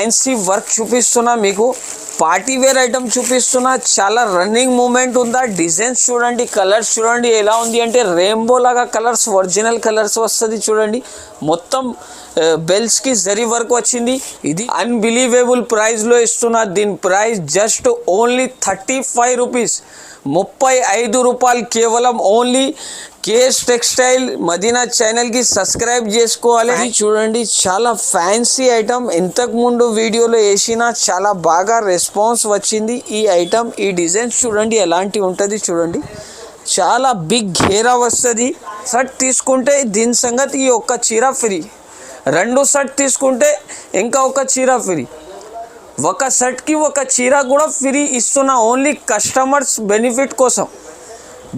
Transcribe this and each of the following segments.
Fancy work చూపిస్తున్నా మీకు. Party wear item చూపిస్తున్నా. చాలా రన్నింగ్ మూమెంట్ ఉందా. డిజైన్స్ చూడండి, కలర్స్ చూడండి ఎలా ఉంది అంటే రెయిన్బో లాగా కలర్స్, ఒరిజినల్ కలర్స్ వస్తుంది చూడండి. మొత్తం బెల్స్కి జరీ వర్క్ వచ్చింది. ఇది అన్బిలీవేబుల్ ప్రైస్లో ఇస్తున్నా. దీని ప్రైస్ జస్ట్ ఓన్లీ 35 రూపీస్, 35 రూపాయలు కేవలం. ఓన్లీ కేఎస్ టెక్స్టైల్ మదీనా ఛానల్కి సబ్స్క్రైబ్ చేసుకోవాలి. చూడండి చాలా ఫ్యాన్సీ ఐటమ్. ఇంతకుముందు వీడియోలో వేసిన చాలా బాగా రెస్పాన్స్ వచ్చింది ఈ ఐటమ్. ఈ డిజైన్స్ చూడండి ఎలాంటి ఉంటుంది చూడండి. చాలా బిగ్ ఘేరా వస్తుంది. షర్ట్ తీసుకుంటే దీని సంగతి ఈ ఒక్క చీర ఫ్రీ. 2 షర్ట్ తీసుకుంటే ఇంకా ఒక చీర ఫ్రీ. ఒక షర్ట్కి ఒక చీర కూడా ఫ్రీ ఇస్తున్నా ఓన్లీ కస్టమర్స్ బెనిఫిట్ కోసం.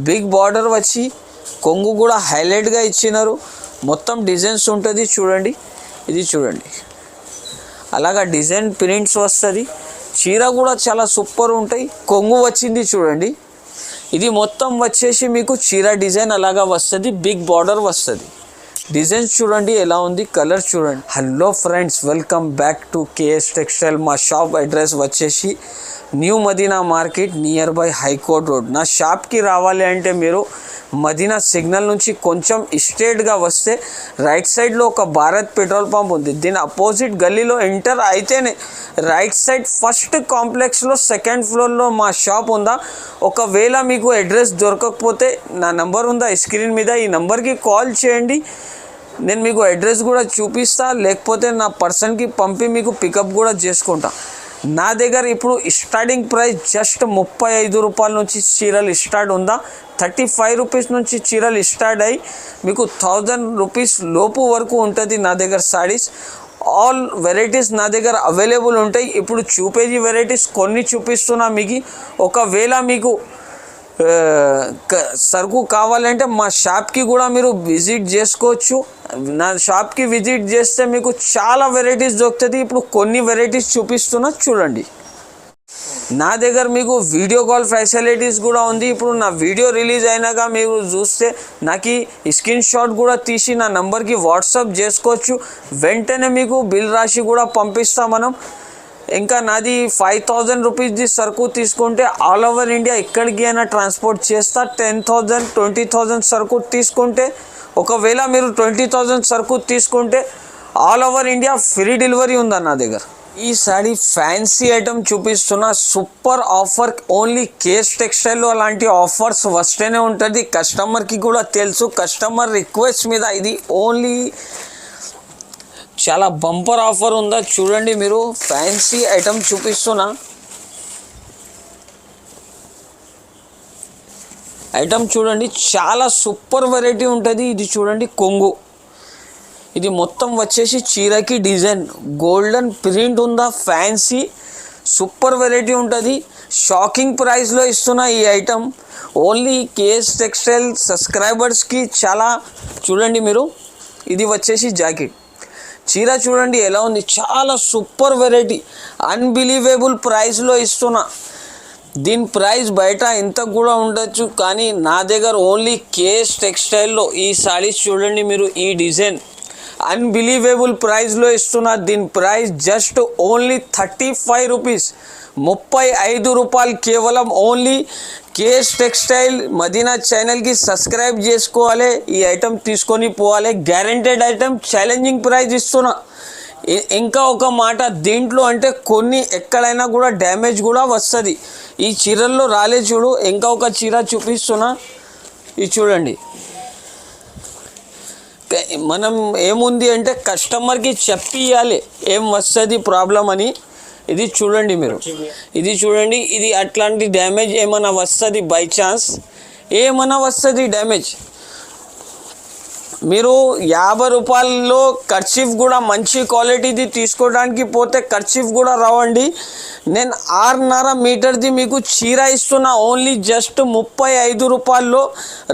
బిగ్ బార్డర్ వచ్చి కొంగు కూడా హైలైట్గా ఇచ్చినారు. మొత్తం డిజైన్స్ ఉంటుంది చూడండి. ఇది చూడండి అలాగా డిజైన్ ప్రింట్స్ వస్తుంది. చీర కూడా చాలా సూపర్ ఉంటాయి. కొంగు వచ్చింది చూడండి. ఇది మొత్తం వచ్చేసి మీకు చీర డిజైన్ అలాగా వస్తుంది. బిగ్ బార్డర్ వస్తుంది. డిజైన్స్ చూడండి ఎలా ఉంది, కలర్స్ చూడండి. Hello friends, welcome back to KS textile. మా షాప్ అడ్రస్ వచ్చేసి new Madina market near by high court road. నా షాప్కి రావాలి అంటే మీరు మదీనా సిగ్నల్ నుంచి కొంచెం స్ట్రేట్గా వస్తే రైట్ సైడ్లో ఒక భారత్ పెట్రోల్ పంప్ ఉంది. దీని అపోజిట్ గల్లీలో ఎంటర్ అయితేనే రైట్ సైడ్ ఫస్ట్ కాంప్లెక్స్లో సెకండ్ ఫ్లోర్లో మా షాప్ ఉందా. ఒకవేళ మీకు అడ్రస్ దొరకకపోతే నా నంబర్ ఉందా స్క్రీన్ మీద, ఈ నెంబర్కి కాల్ చేయండి. నేను మీకు అడ్రస్ కూడా చూపిస్తా, లేకపోతే నా పర్సన్కి పంపి మీకు పికప్ కూడా చేసుకుంటా. నా దగ్గర ఇప్పుడు స్టార్టింగ్ ప్రైస్ జస్ట్ 35 రూపాయల నుంచి చీరలు స్టార్ట్ ఉందా. 35 రూపీస్ నుంచి చీరలు స్టార్ట్ అయ్యి మీకు 1000 రూపీస్ లోపు వరకు ఉంటుంది నా దగ్గర సారీస్. ఆల్ వెరైటీస్ నా దగ్గర అవైలబుల్ ఉంటాయి. ఇప్పుడు చూపేది వెరైటీస్ కొన్ని చూపిస్తున్నా మీకు. ఒకవేళ మీకు సరుకు కావాలంటే మా షాప్కి కూడా మీరు విజిట్ చేసుకోవచ్చు. నా షాప్కి విజిట్ చేస్తే మీకు చాలా వెరైటీస్ దొరుకుతుంది. ఇప్పుడు కొన్ని వెరైటీస్ చూపిస్తున్నా చూడండి. నా దగ్గర మీకు వీడియో కాల్ ఫెసిలిటీస్ కూడా ఉంది. ఇప్పుడు నా వీడియో రిలీజ్ అయినాక మీరు చూస్తే నాకు స్క్రీన్ షాట్ కూడా తీసి నా నంబర్కి వాట్సాప్ చేసుకోవచ్చు. వెంటనే మీకు బిల్ రాసి కూడా పంపిస్తాం మనం. ఇంకా నాది 5000 రూపీస్ది సరుకు తీసుకుంటే ఆల్ ఓవర్ ఇండియా ఎక్కడికి అయినా ట్రాన్స్పోర్ట్ చేస్తా. 10,000 20,000 సరుకు తీసుకుంటే, ఒకవేళ మీరు 20,000 సరుకు తీసుకుంటే all over India free delivery ఉందా నా దగ్గర. ఈ సారీ ఫ్యాన్సీ ఐటమ్ చూపిస్తున్నా. Super offer. ఓన్లీ కేఎస్ టెక్స్టైల్లో అలాంటి ఆఫర్స్ వస్తేనే ఉంటుంది. కస్టమర్కి కూడా తెలుసు. కస్టమర్ రిక్వెస్ట్ మీద ఇది ఓన్లీ చాలా బంపర్ ఆఫర్ ఉందా చూడండి. మీరు ఫ్యాన్సీ ఐటమ్ చూపిస్తున్నా. ఐటమ్ చూడండి చాలా సూపర్ వెరైటీ ఉంటుంది. ఇది చూడండి కొంగు. ఇది మొత్తం వచ్చేసి చీరకి డిజైన్ గోల్డెన్ ప్రింట్ ఉందా. ఫ్యాన్సీ సూపర్ వెరైటీ ఉంటుంది. షాకింగ్ ప్రైస్లో ఇస్తున్నా ఈ ఐటమ్. ఓన్లీ కేఎస్ టెక్స్టైల్ సబ్స్క్రైబర్స్కి చాలా. చూడండి మీరు, ఇది వచ్చేసి జాకెట్. చీర చూడండి ఎలా ఉంది. చాలా సూపర్ వెరైటీ. అన్బిలీవేబుల్ ప్రైస్లో ఇస్తున్నా. దీని ప్రైస్ బయట ఎంత కూడా ఉండొచ్చు, కానీ నా దగ్గర ఓన్లీ కేఎస్ టెక్స్టైల్లో ఈ సారీస్ చూడండి మీరు. ఈ డిజైన్ అన్బిలీవేబుల్ ప్రైస్లో ఇస్తున్నా. దీని ప్రైస్ జస్ట్ ఓన్లీ 35 రూపీస్, 35 రూపాయలు కేవలం. ఓన్లీ కేఎస్ టెక్స్టైల్ మదీనా ఛానల్కి సబ్స్క్రైబ్ చేసుకోవాలి. ఈ ఐటమ్ తీసుకొని పోవాలి. గ్యారెంటెడ్ ఐటమ్, ఛాలెంజింగ్ ప్రైస్ ఇస్తున్నా. ఇంకా ఒక మాట, దీంట్లో అంటే కొన్ని ఎక్కడైనా కూడా డ్యామేజ్ కూడా వస్తుంది. ఈ చీరల్లో రాలే చూడు. ఇంకా ఒక చీర చూపిస్తున్నా. ఇది చూడండి. మనం ఏముంది అంటే కస్టమర్కి చెప్పి ఇవ్వాలి ఏం వస్తుంది ప్రాబ్లం అని. ఇది చూడండి మీరు. ఇది చూడండి. ఇది అట్లాంటి డ్యామేజ్ ఏమైనా వస్తుంది, బై ఛాన్స్ ఏమైనా వస్తుంది డ్యామేజ్. మీరు 50 రూపాయల్లో కర్చీఫ్ కూడా మంచి క్వాలిటీది తీసుకోవడానికి పోతే కర్చీఫ్ కూడా రావండి. నేను 6.5 మీటర్ది మీకు చీర ఇస్తున్నా. ఓన్లీ జస్ట్ 35 రూపాయల్లో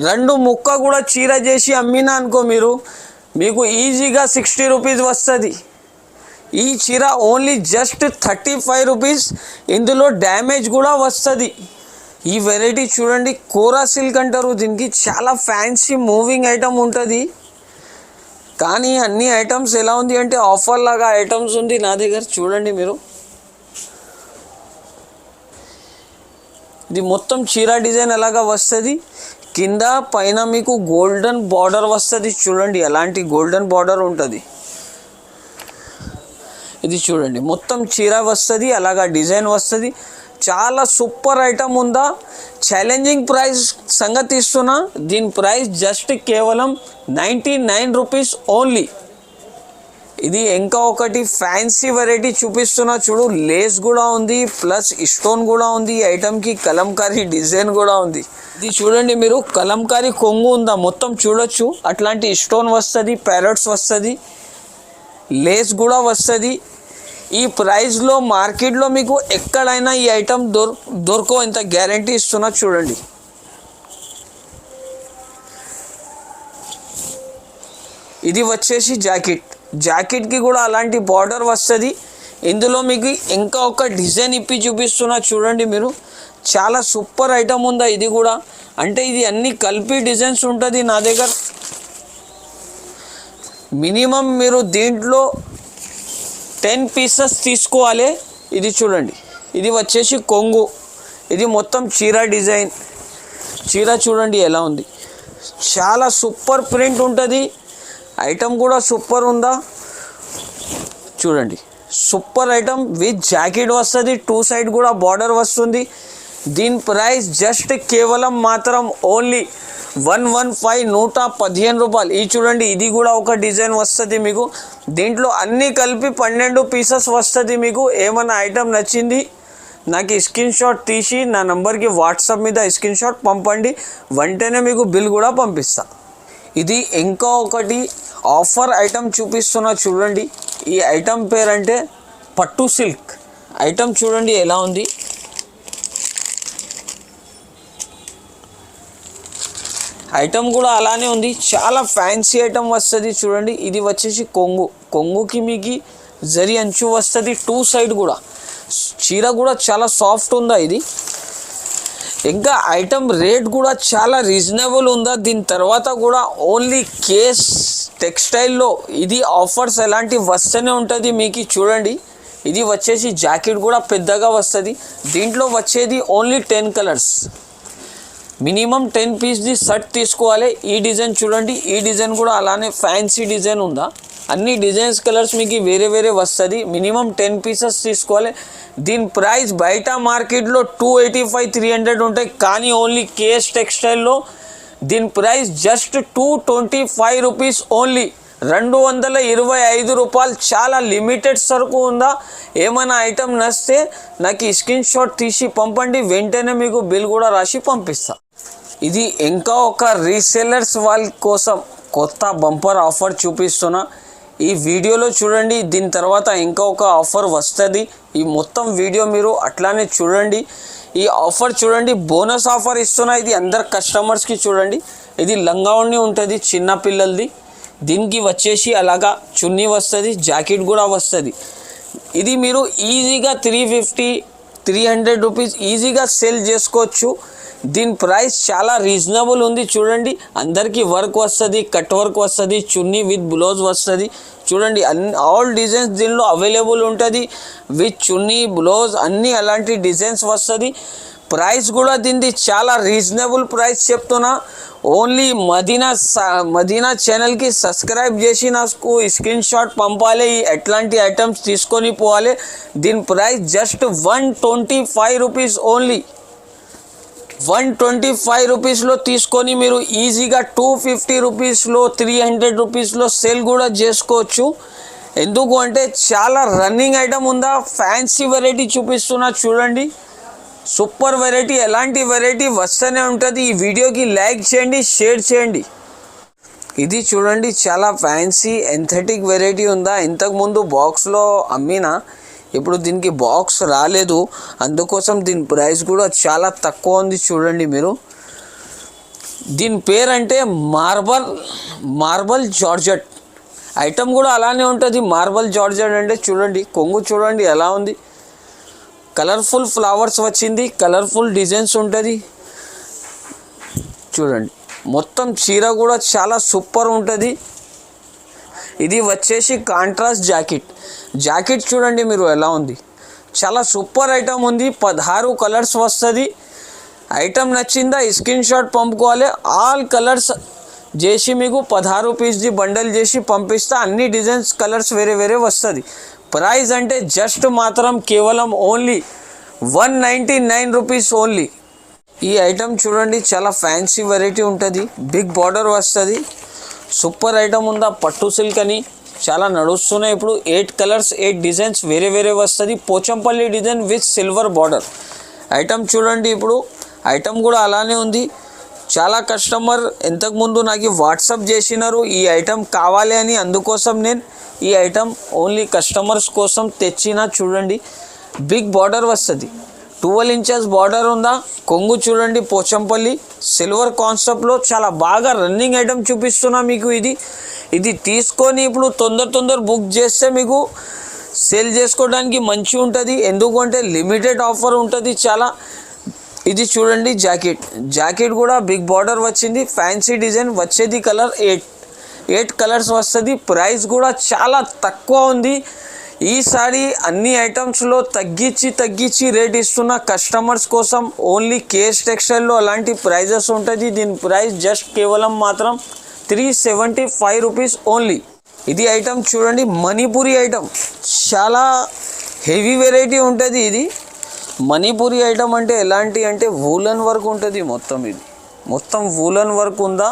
2 ముక్క కూడా చీర చేసి అమ్మినా అనుకో మీరు, మీకు ఈజీగా 60 రూపీస్ వస్తుంది. ఈ చీర ఓన్లీ జస్ట్ 35 రూపీస్. ఇందులో డ్యామేజ్ కూడా వస్తుంది. ఈ వెరైటీ చూడండి, కోరా సిల్క్ అంటారు దీనికి. చాలా ఫ్యాన్సీ మూవింగ్ ఐటమ్ ఉంటుంది. కానీ అన్ని ఐటమ్స్ ఎలా ఉంది అంటే ఆఫర్ లాగా ఐటమ్స్ ఉంది నా దగ్గర చూడండి మీరు. ఇది మొత్తం చీర డిజైన్ అలాగా వస్తుంది, కింద పైన మీకు గోల్డెన్ బార్డర్ వస్తుంది చూడండి, అలాంటి గోల్డెన్ బార్డర్ ఉంటుంది. ఇది చూడండి మొత్తం చీర వస్తుంది, అలాగా డిజైన్ వస్తుంది. చాలా సూపర్ ఐటమ్ ఉందా. ఛాలెంజింగ్ ప్రైస్ సంగతి ఇస్తున్నా. దీని ప్రైస్ జస్ట్ కేవలం 99 రూపీస్ ఓన్లీ. ఇది ఇంకా ఒకటి ఫ్యాన్సీ వెరైటీ చూపిస్తున్నా చూడు. లేస్ కూడా ఉంది, ప్లస్ స్టోన్ కూడా ఉంది. ఈ ఐటమ్కి కలంకారీ డిజైన్ కూడా ఉంది. ఇది చూడండి మీరు, కలంకారీ కొంగు ఉందా మొత్తం చూడొచ్చు. అట్లాంటి స్టోన్ వస్తుంది, ప్యారెట్స్ వస్తుంది, లేస్ కూడా వస్తుంది. ఈ ప్రైస్లో మార్కెట్లో మీకు ఎక్కడైనా ఈ ఐటమ్ దొరకో, ఇంత గ్యారంటీ ఇస్తున్నా చూడండి. ఇది వచ్చేసి జాకెట్కి కూడా అలాంటి బార్డర్ వస్తుంది. ఇందులో మీకు ఇంకా ఒక డిజైన్ ఇప్పి చూపిస్తున్నా చూడండి మీరు. చాలా సూపర్ ఐటమ్ ఉందా ఇది కూడా. అంటే ఇది అన్ని కలిపి డిజైన్స్ ఉంటుంది నా దగ్గర. మినిమం మీరు దీంట్లో 10 పీసెస్ తీసుకోవాలి. ఇది చూడండి, ఇది వచ్చేసి కొంగు. ఇది మొత్తం చీర డిజైన్. చీర చూడండి ఎలా ఉంది, చాలా సూపర్ ప్రింట్ ఉంటుంది. ఐటమ్ కూడా సూపర్ ఉందా చూడండి. సూపర్ ఐటమ్ విత్ జాకెట్ వస్తుంది, 2 సైడ్ కూడా బార్డర్ వస్తుంది. దీని ప్రైస్ జస్ట్ కేవలం మాత్రం ఓన్లీ 115 రూపాయలు. ఇది చూడండి, ఇది కూడా ఒక డిజైన్ వస్తుంది మీకు. దీంట్లో అన్నీ కలిపి 12 పీసెస్ వస్తుంది మీకు. ఏమైనా ఐటమ్ నచ్చింది నాకు స్క్రీన్ షాట్ తీసి నా నంబర్కి వాట్సాప్ మీద స్క్రీన్ షాట్ పంపండి, వెంటనే మీకు బిల్ కూడా పంపిస్తా. ఇది ఇంకా ఒకటి ఆఫర్ ఐటమ్ చూపిస్తున్నా చూడండి. ఈ ఐటమ్ పేరంటే పట్టు సిల్క్. ఐటమ్ చూడండి ఎలా ఉంది. ఐటమ్ కూడా అలానే ఉంది, చాలా ఫ్యాన్సీ ఐటమ్ వస్తుంది చూడండి. ఇది వచ్చేసి కొంగుకి మీకు జరి అంచు వస్తుంది, 2 సైడ్ కూడా. చీర కూడా చాలా సాఫ్ట్ ఉందా ఇది. ఇంకా ఐటమ్ రేట్ కూడా చాలా రీజనబుల్ ఉందా. దీని తర్వాత కూడా ఓన్లీ కేస్ టెక్స్టైల్లో ఇది ఆఫర్స్ ఎలాంటివి వస్తూనే ఉంటుంది మీకు. చూడండి, ఇది వచ్చేసి జాకెట్ కూడా పెద్దగా వస్తుంది. దీంట్లో వచ్చేది ఓన్లీ 10 కలర్స్. మినిమం 10 పీస్ది షర్ట్ తీసుకోవాలి. ఈ డిజైన్ చూడండి, ఈ డిజైన్ కూడా అలానే ఫ్యాన్సీ డిజైన్ ఉందా. అన్ని డిజైన్స్ కలర్స్ మీకు వేరే వేరే వస్తుంది. మినిమం 10 పీసెస్ తీసుకోవాలి. దీని ప్రైస్ బయట మార్కెట్లో 285-300 ఉంటాయి, కానీ ఓన్లీ కేఎస్ టెక్స్టైల్లో దీని ప్రైస్ జస్ట్ 225 రూపీస్ ఓన్లీ. 225 రూపాయలు. చాలా లిమిటెడ్ సరుకు ఉందా. ఏమైనా ఐటమ్ నచ్చితే నాకు స్క్రీన్ షాట్ తీసి పంపండి, వెంటనే మీకు బిల్ కూడా రాసి పంపిస్తా. ఇది ఇంకా ఒక రీసెల్లర్స్ వాళ్ళ కోసం కొత్త బంపర్ ఆఫర్ చూపిస్తున్నా. ఈ వీడియోలో చూడండి, దీని తర్వాత ఇంకా ఒక ఆఫర్ వస్తుంది. ఈ మొత్తం వీడియో మీరు అట్లానే చూడండి. ఈ ఆఫర్ చూడండి, బోనస్ ఆఫర్ ఇస్తున్నా. ఇది అందరు కస్టమర్స్కి చూడండి. ఇది లంగావణి ఉంటుంది చిన్న పిల్లలది. దీనికి వచ్చేసి అలాగా చున్నీ వస్తుంది, జాకెట్ కూడా వస్తుంది. ఇది మీరు ఈజీగా 350-300 రూపీస్ ఈజీగా సేల్ చేసుకోవచ్చు. దీని ప్రైస్ చాలా రీజనబుల్ ఉంది చూడండి. అందరికీ వర్క్ వస్తుంది, కట్ వర్క్ వస్తుంది, చున్నీ విత్ బ్లౌజ్ వస్తుంది. చూడండి, ఆల్ డిజైన్స్ దీనిలో అవైలబుల్ ఉంటుంది. విత్ చున్నీ బ్లౌజ్ అన్నీ అలాంటి డిజైన్స్ వస్తుంది. ప్రైస్ కూడా దీనిది చాలా రీజనబుల్ ప్రైస్ చెప్తున్నా. ఓన్లీ మదీనా ఛానల్కి సబ్స్క్రైబ్ చేసి నాకు స్క్రీన్ షాట్ పంపాలి. ఎట్లాంటి ఐటమ్స్ తీసుకొని పోవాలి. దీని ప్రైస్ జస్ట్ 125 రూపీస్ ఓన్లీ. 125 రూపీస్లో తీసుకొని మీరు ఈజీగా 250 రూపీస్లో 300 రూపీస్లో సేల్ కూడా చేసుకోవచ్చు. ఎందుకు అంటే చాలా రన్నింగ్ ఐటమ్ ఉందా. ఫ్యాన్సీ వెరైటీ చూపిస్తున్నా చూడండి. సూపర్ వెరైటీ, ఎలాంటి వెరైటీ వస్తూనే ఉంటుంది. ఈ వీడియోకి లైక్ చేయండి, షేర్ చేయండి. ఇది చూడండి, చాలా ఫ్యాన్సీ ఎంథెటిక్ వెరైటీ ఉందా. ఇంతకుముందు బాక్స్లో అమ్మినా, ఇప్పుడు దీనికి బాక్స్ రాలేదు, అందుకోసం దీని ప్రైస్ కూడా చాలా తక్కువ ఉంది చూడండి మీరు. దీని పేరు అంటే మార్బల్ జార్జెట్. ఐటమ్ కూడా అలానే ఉంటుంది. మార్బల్ జార్జెట్ అంటే చూడండి, కొంగు చూడండి ఎలా ఉంది. కలర్ఫుల్ ఫ్లవర్స్ వచ్చింది, కలర్ఫుల్ డిజైన్స్ ఉంటుంది చూడండి. మొత్తం చీర కూడా చాలా సూపర్ ఉంటుంది. ఇది వచ్చేసి కాంట్రాస్ట్ జాకెట్ చూడండి మీరు ఎలా ఉంది, చాలా సూపర్ ఐటమ్ ఉంది. 16 కలర్స్ వస్తుంది. ఐటమ్ నచ్చిందా స్క్రీన్ షాట్ పంపుకోవాలి. ఆల్ కలర్స్ చేసి మీకు 16 పీస్ది బండల్ చేసి పంపిస్తా. అన్ని డిజైన్స్ కలర్స్ వేరే వేరే వస్తుంది. ప్రైస్ అంటే జస్ట్ మాత్రం కేవలం ఓన్లీ 199 రూపీస్ ఓన్లీ. ఈ ఐటమ్ చూడండి చాలా ఫ్యాన్సీ వెరైటీ ఉంటుంది, బిగ్ బార్డర్ వస్తుంది. సూపర్ ఐటమ్ ఉందా, పట్టు సిల్క్ అని చాలా నడుస్తున్నాయి ఇప్పుడు. 8 కలర్స్ 8 డిజైన్స్ వేరే వేరే వస్తుంది. Pochampally design with silver border item చూడండి. ఇప్పుడు ఐటమ్ కూడా అలానే ఉంది. చాలా కస్టమర్ ఇంతకుముందు నాకు వాట్సాప్ చేసినారు ఈ ఐటమ్ కావాలి అని, అందుకోసం నేను ఈ ఐటమ్ ఓన్లీ కస్టమర్స్ కోసం తెచ్చిన. చూడండి బిగ్ బార్డర్ వస్తుంది, 12 ఇంచెస్ బార్డర్ ఉందా. కొంగు చూడండి పోచంపల్లి సిల్వర్ కాన్సెప్ట్లో చాలా బాగా రన్నింగ్ ఐటమ్ చూపిస్తున్నా మీకు. ఇది తీసుకొని ఇప్పుడు తొందర బుక్ చేస్తే మీకు సేల్ చేసుకోవడానికి మంచి ఉంటుంది, ఎందుకంటే లిమిటెడ్ ఆఫర్ ఉంటుంది చాలా. ఇది చూడండి జాకెట్ కూడా బిగ్ బార్డర్ వచ్చింది, ఫ్యాన్సీ డిజైన్ వచ్చేది కలర్ 8 కలర్స్ వస్తుంది. ప్రైస్ కూడా చాలా తక్కువ ఉంది. ఈసారి అన్ని ఐటమ్స్లో తగ్గించి రేట్ ఇస్తున్న కస్టమర్స్ కోసం. ఓన్లీ కేఎస్ టెక్స్టైల్లో అలాంటి ప్రైజెస్ ఉంటుంది. దీని ప్రైస్ జస్ట్ కేవలం మాత్రం 375 రూపీస్ ఓన్లీ. ఇది ఐటమ్ చూడండి మణిపూరి ఐటమ్, చాలా హెవీ వెరైటీ ఉంటుంది. ఇది మణిపూరి ఐటమ్ అంటే ఎలాంటి అంటే వూలన్ వర్క్ ఉంటుంది మొత్తం. ఇది మొత్తం వూలన్ వర్క్ ఉందా,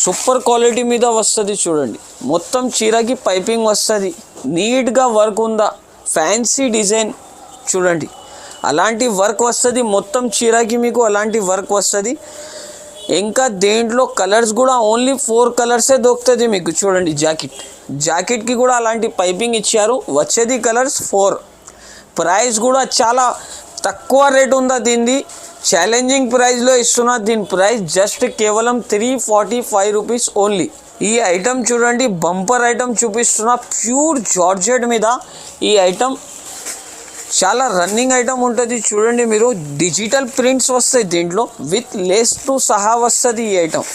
సూపర్ క్వాలిటీ మీద వస్తుంది. చూడండి మొత్తం చీరకి పైపింగ్ వస్తుంది, నీట్గా వర్క్ ఉందా, ఫ్యాన్సీ డిజైన్ చూడండి అలాంటి వర్క్ వస్తుంది. మొత్తం చీరకి మీకు అలాంటి వర్క్ వస్తుంది. ఇంకా దేంట్లో కలర్స్ కూడా ఓన్లీ 4 కలర్సే దొరుకుతుంది మీకు. చూడండి జాకెట్కి కూడా అలాంటి పైపింగ్ ఇచ్చారు, వచ్చేది కలర్స్ 4. ప్రైస్ కూడా చాలా తక్కువ రేట్ ఉందా దీనిది, ఛాలెంజింగ్ ప్రైస్లో ఇస్తున్నా. దీని ప్రైస్ జస్ట్ కేవలం 345 రూపీస్ ఓన్లీ. ఈ ఐటమ్ చూడండి బంపర్ ఐటమ్ చూపిస్తున్నా, ప్యూర్ జార్జెట్ మీద. ఈ ఐటమ్ చాలా రన్నింగ్ ఐటమ్ ఉంటుంది. చూడండి మీరు డిజిటల్ ప్రింట్స్ వస్తాయి దీంట్లో, విత్ లేస్తో సహా వస్తుంది. ఈ ఐటమ్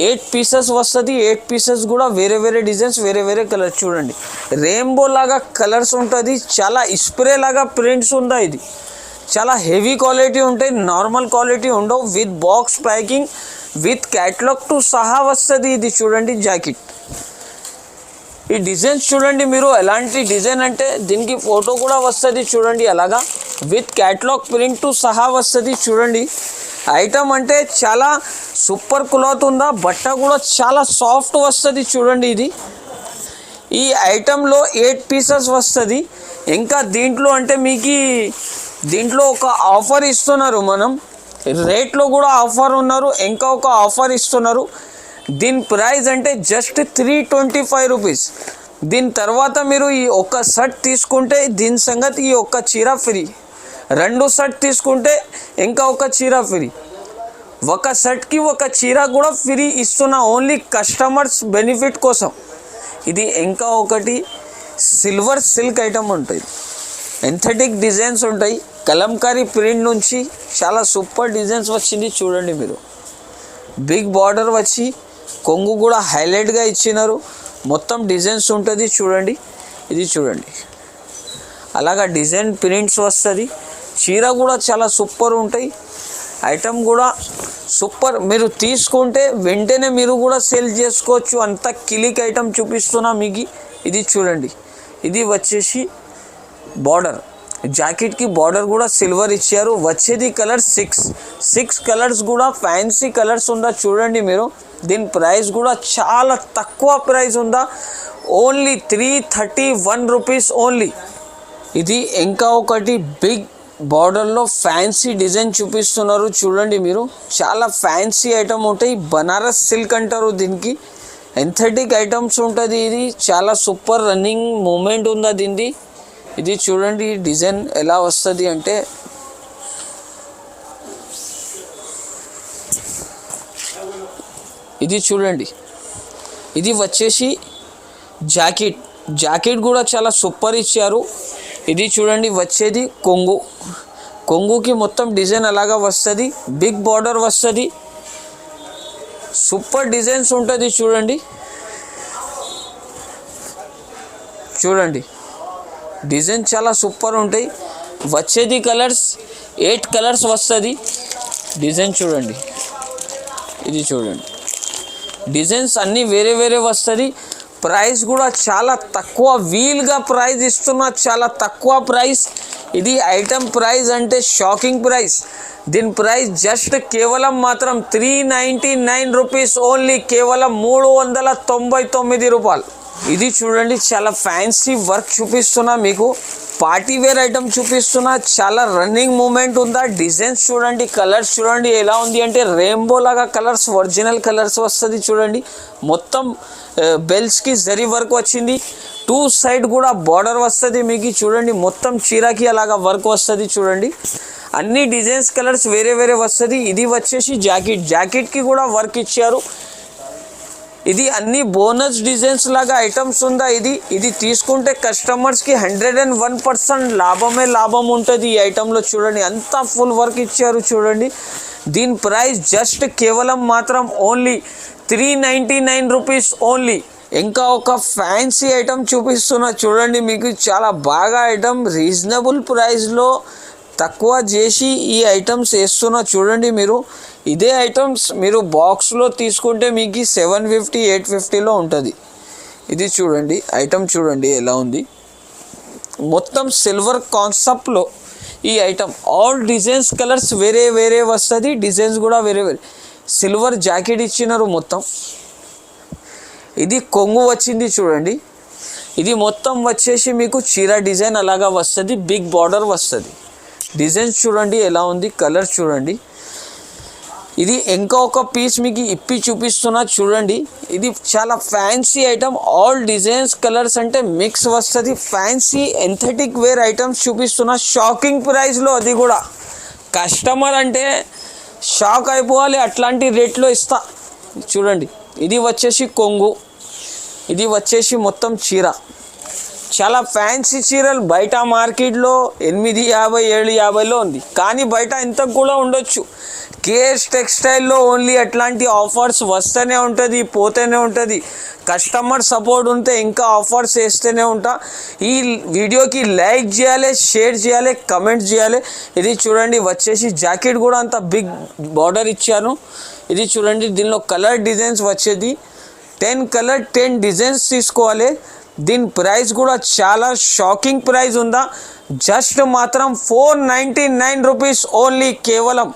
8 పీసెస్ వస్తుంది. 8 పీసెస్ కూడా వేరే వేరే డిజైన్స్ వేరే వేరే కలర్స్. చూడండి రెయిన్బో లాగా కలర్స్ ఉంటుంది, చాలా స్ప్రే లాగా ప్రింట్స్ ఉందా. ఇది చాలా హెవీ క్వాలిటీ ఉంటాయి, నార్మల్ క్వాలిటీ ఉండవు. విత్ బాక్స్ ప్యాకింగ్ విత్ క్యాటలాగ్తో సహా వస్తుంది. ఇది చూడండి జాకెట్. ఈ డిజైన్స్ చూడండి మీరు ఎలాంటి డిజైన్ అంటే దీనికి ఫోటో కూడా వస్తుంది. చూడండి అలాగా విత్ క్యాటలాగ్ ప్రింట్తో సహా వస్తుంది. చూడండి ఐటమ్ అంటే చాలా సూపర్ క్లాత్ ఉందా, బట్ట కూడా చాలా సాఫ్ట్ వస్తుంది. చూడండి ఈ ఐటంలో 8 పీసెస్ వస్తుంది. ఇంకా దీంట్లో అంటే మీకు దీంట్లో ఒక ఆఫర్ ఇస్తున్నారు, మనం రేట్లో కూడా ఆఫర్ ఉన్నారు, ఇంకా ఒక ఆఫర్ ఇస్తున్నారు. దీని ప్రైస్ అంటే జస్ట్ 325 రూపీస్. దీని తర్వాత మీరు ఈ ఒక్క షర్ట్ తీసుకుంటే దీని సంగతి ఈ ఒక్క చీర ఫ్రీ, 2 షర్ట్ తీసుకుంటే ఇంకా ఒక చీర ఫ్రీ, ఒక షర్ట్కి ఒక చీర కూడా ఫ్రీ ఇస్తున్నా, ఓన్లీ కస్టమర్స్ బెనిఫిట్ కోసం. ఇది ఇంకా ఒకటి సిల్వర్ సిల్క్ ఐటమ్ ఉంటుంది, ఎంథెటిక్ డిజైన్స్ ఉంటాయి, కలంకారీ ప్రింట్ నుంచి చాలా సూపర్ డిజైన్స్ వచ్చింది. చూడండి మీరు బిగ్ బార్డర్ వచ్చి కొంగు కూడా హైలైట్గా ఇచ్చినారు, మొత్తం డిజైన్స్ ఉంటుంది. చూడండి ఇది చూడండి అలాగా డిజైన్ ప్రింట్స్ వస్తుంది. చీర కూడా చాలా సూపర్ ఉంటాయి, ఐటమ్ కూడా సూపర్. మీరు తీసుకుంటే వెంటనే మీరు కూడా సేల్ చేసుకోవచ్చు, అంత కిలిక్ ఐటమ్ చూపిస్తున్నా మీకు. ఇది చూడండి ఇది వచ్చేసి బార్డర్, జాకెట్కి బార్డర్ కూడా సిల్వర్ ఇచ్చారు, వచ్చేది కలర్ 6 కలర్స్ కూడా ఫ్యాన్సీ కలర్స్ ఉందా. చూడండి మీరు దీని ప్రైస్ కూడా చాలా తక్కువ ప్రైస్ ఉందా, ఓన్లీ 331 రూపీస్ ఓన్లీ. ఇది ఇంకా ఒకటి బిగ్ బార్డర్లో ఫ్యాన్సీ డిజైన్ చూపిస్తున్నారు. చూడండి మీరు చాలా ఫ్యాన్సీ ఐటమ్ ఉంటాయి, బనారస్ సిల్క్ అంటారు దీనికి, ఎంథెటిక్ ఐటమ్స్ ఉంటుంది. ఇది చాలా సూపర్ రన్నింగ్ మూమెంట్ ఉందా దీనిది. ఇది చూడండి డిజైన్ ఎలా వస్తుంది అంటే ఇది చూడండి ఇది వచ్చేసి జాకెట్ కూడా చాలా సూపర్ ఇచ్చారు. ఇది చూడండి వచ్చేది కొంగుకి మొత్తం డిజైన్ అలాగా వస్తుంది, బిగ్ బార్డర్ వస్తుంది, సూపర్ డిజైన్స్ ఉంటుంది. చూడండి చూడండి డిజైన్ చాలా సూపర్ ఉంటాయి. వచ్చేది కలర్స్ 8 కలర్స్ వస్తుంది. డిజైన్ చూడండి, ఇది చూడండి డిజైన్స్ అన్నీ వేరే వేరే వస్తుంది. ప్రైస్ కూడా చాలా తక్కువ, వీల్గా ప్రైస్ ఇస్తున్నా, చాలా తక్కువ ప్రైస్. ఇది ఐటమ్ ప్రైస్ అంటే షాకింగ్ ప్రైస్. దీని ప్రైస్ జస్ట్ కేవలం మాత్రం 399 రూపీస్ ఓన్లీ, కేవలం 399 రూపాయలు. ఇది చూడండి చాలా ఫ్యాన్సీ వర్క్ చూపిస్తున్నా మీకు, పార్టీ వేర్ ఐటమ్ చూపిస్తున్నా. చాలా రన్నింగ్ మూమెంట్ ఉందా. డిజైన్స్ చూడండి, కలర్స్ చూడండి ఎలా ఉంది అంటే రెయిన్బో లాగా కలర్స్, ఒరిజినల్ కలర్స్ వస్తుంది చూడండి. మొత్తం బెల్స్కి జరీ వర్క్ వచ్చింది. 2 సైడ్ కూడా బార్డర్ వస్తుంది మీకు చూడండి. మొత్తం చీరకి అలాగా వర్క్ వస్తుంది చూడండి. అన్ని డిజైన్స్ కలర్స్ వేరే వేరే వస్తుంది. ఇది వచ్చేసి జాకెట్కి కూడా వర్క్ ఇచ్చారు. ఇది అన్ని బోనస్ డిజైన్స్ లాగా ఐటమ్స్ ఉందా. ఇది తీసుకుంటే కస్టమర్స్కి 101% లాభమే లాభం ఉంటుంది ఈ ఐటెంలో. చూడండి అంతా ఫుల్ వర్క్ ఇచ్చారు చూడండి. దీని ప్రైస్ జస్ట్ కేవలం మాత్రం ఓన్లీ 399 రూపీస్ ఓన్లీ. ఇంకా ఒక ఫ్యాన్సీ ఐటమ్ చూపిస్తున్నా చూడండి మీకు, చాలా బాగా ఐటమ్ రీజనబుల్ ప్రైస్లో తక్కువ చేసి ఈ ఐటమ్స్ వేస్తున్నా చూడండి మీరు. ఇదే ఐటమ్స్ మీరు బాక్స్లో తీసుకుంటే మీకు 750 850లో ఉంటుంది. ఇది చూడండి ఐటమ్ చూడండి ఎలా ఉంది. మొత్తం సిల్వర్ కాన్సెప్ట్లో ఈ ఐటమ్, ఆల్ డిజైన్స్ కలర్స్ వేరే వేరే వస్తుంది. డిజైన్స్ కూడా వేరే వేరే. సిల్వర్ జాకెట్ ఇచ్చినారు మొత్తం. ఇది కొంగు వచ్చింది చూడండి. ఇది మొత్తం వచ్చేసి మీకు చీర డిజైన్ అలాగా వస్తుంది, బిగ్ బార్డర్ వస్తుంది. డిజైన్స్ చూడండి ఎలా ఉంది, కలర్స్ చూడండి. ఇది ఇంకా ఒక పీస్ మీకు ఇప్పి చూపిస్తున్నా చూడండి. ఇది చాలా fancy item, all designs colours అంటే మిక్స్ వస్తుంది. ఫ్యాన్సీ ఎంథెటిక్ వేర్ ఐటమ్స్ చూపిస్తున్నా షాకింగ్ ప్రైస్లో. అది కూడా కస్టమర్ అంటే షాక్ అయిపోవాలి, అట్లాంటి రేట్లో ఇస్తా చూడండి. ఇది వచ్చేసి కొంగు, ఇది వచ్చేసి మొత్తం చీర. చాలా ఫ్యాన్సీ చీరలు బయట మార్కెట్లో 850 750లో ఉంది, కానీ బయట ఇంతకు కూడా ఉండొచ్చు. కేఎస్ టెక్స్టైల్లో ఓన్లీ అట్లాంటి ఆఫర్స్ వస్తూనే ఉంటుంది, పోతూనే ఉంటుంది. కస్టమర్ సపోర్ట్ ఉంటే ఇంకా ఆఫర్స్ వేస్తూనే ఉంటా. ఈ వీడియోకి లైక్ చేయాలి, షేర్ చేయాలి, కమెంట్ చేయాలి. ఇది చూడండి వచ్చేసి జాకెట్ కూడా అంత బిగ్ బార్డర్ ఇచ్చాను. ఇది చూడండి దీనిలో కలర్ డిజైన్స్ వచ్చేది 10 కలర్ 10 డిజైన్స్ తీసుకోవాలి. దీని ప్రైస్ కూడా చాలా షాకింగ్ ప్రైస్ ఉందా. జస్ట్ మాత్రం 499 రూపీస్ ఓన్లీ కేవలం.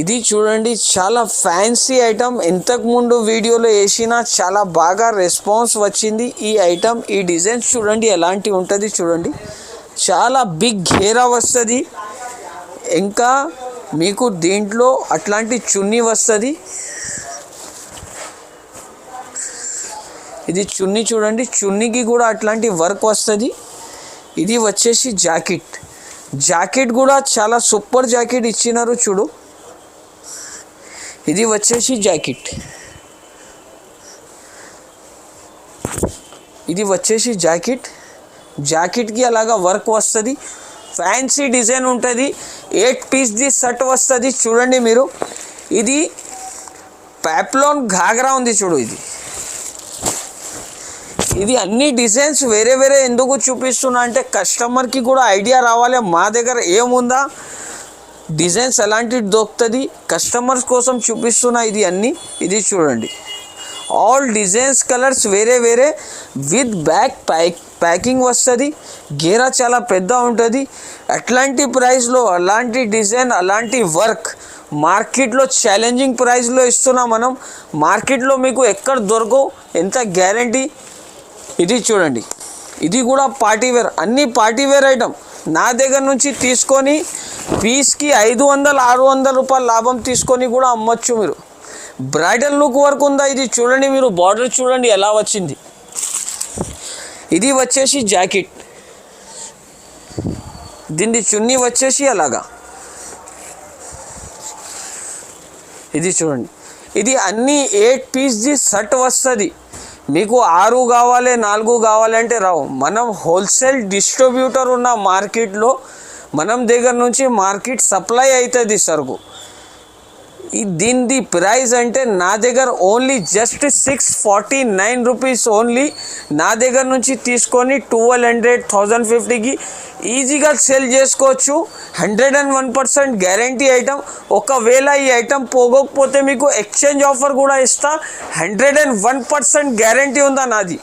ఇది చూడండి చాలా ఫ్యాన్సీ ఐటమ్. ఇంతకుముందు వీడియోలో వేసిన చాలా బాగా రెస్పాన్స్ వచ్చింది ఈ ఐటమ్. ఈ డిజైన్స్ చూడండి ఎలాంటి ఉంటుంది చూడండి. చాలా బిగ్ ఘేరా వస్తుంది. ఇంకా మీకు దీంట్లో అట్లాంటి చున్నీ వస్తుంది. ఇది చున్నీ చూడండి, చున్నీకి కూడా అట్లాంటి వర్క్ వస్తుంది. ఇది వచ్చేసి జాకెట్ కూడా చాలా సూపర్ జాకెట్ ఇచ్చినారు చూడు. ఇది వచ్చేసి జాకెట్కి అలాగా వర్క్ వస్తుంది. ఫ్యాన్సీ డిజైన్ ఉంటుంది. 8 పీస్ది సెట్ వస్తుంది చూడండి మీరు. ఇది ప్యాప్లోన్ ఘాగ్రా ఉంది చూడు. ఇది అన్ని డిజైన్స్ వేరే వేరే ఎందుకు చూపిస్తున్నా అంటే కస్టమర్కి కూడా ఐడియా రావాలి మా దగ్గర ఏముందా, డిజైన్స్ ఎలాంటివి దొరుకుతుంది, కస్టమర్స్ కోసం చూపిస్తున్నా ఇది అన్నీ. ఇది చూడండి ఆల్ డిజైన్స్ కలర్స్ వేరే వేరే విత్ బ్యాక్ ప్యాకింగ్ వస్తుంది. గేరా చాలా పెద్ద ఉంటుంది. అట్లాంటి ప్రైస్లో అలాంటి డిజైన్ అలాంటి వర్క్ మార్కెట్లో ఛాలెంజింగ్ ప్రైస్లో ఇస్తున్నాం మనం. మార్కెట్లో మీకు ఎక్కడ దొరకవు, ఎంత గ్యారంటీ. ఇది చూడండి, ఇది కూడా పార్టీ వేర్, అన్ని పార్టీ వేర్ ఐటమ్. నా దగ్గర నుంచి తీసుకొని పీస్కి 500-600 రూపాయలు లాభం తీసుకొని కూడా అమ్మొచ్చు మీరు. బ్రైడల్ లుక్ వర్క్ ఉందా. ఇది చూడండి మీరు, బార్డర్ చూడండి ఎలా వచ్చింది. ఇది వచ్చేసి జాకెట్, దీన్ని చున్నీ వచ్చేసి అలాగా. ఇది చూడండి, ఇది అన్నీ 8 పీస్ది సెట్ వస్తుంది. మీకు 6 కావాలి 4 కావాలంటే రావు. మనం హోల్సేల్ డిస్ట్రిబ్యూటర్ ఉన్న మార్కెట్లో మనం దగ్గర నుంచి మార్కెట్ సప్లై అవుతుంది సరుకు. దీని ప్రైస్ అంటే నా దగ్గర ఓన్లీ జస్ట్ 649 రూపీస్ ఓన్లీ. నా దగ్గర నుంచి తీసుకొని 1200 1050కి ఈజీగా సేల్ చేసుకోవచ్చు. 101% గ్యారంటీ ఐటమ్. ఒకవేళ ఈ ఐటమ్ పోగొకపోతే మీకు ఎక్స్చేంజ్ ఆఫర్ కూడా ఇస్తా. 101% గ్యారంటీ ఉందా నాది.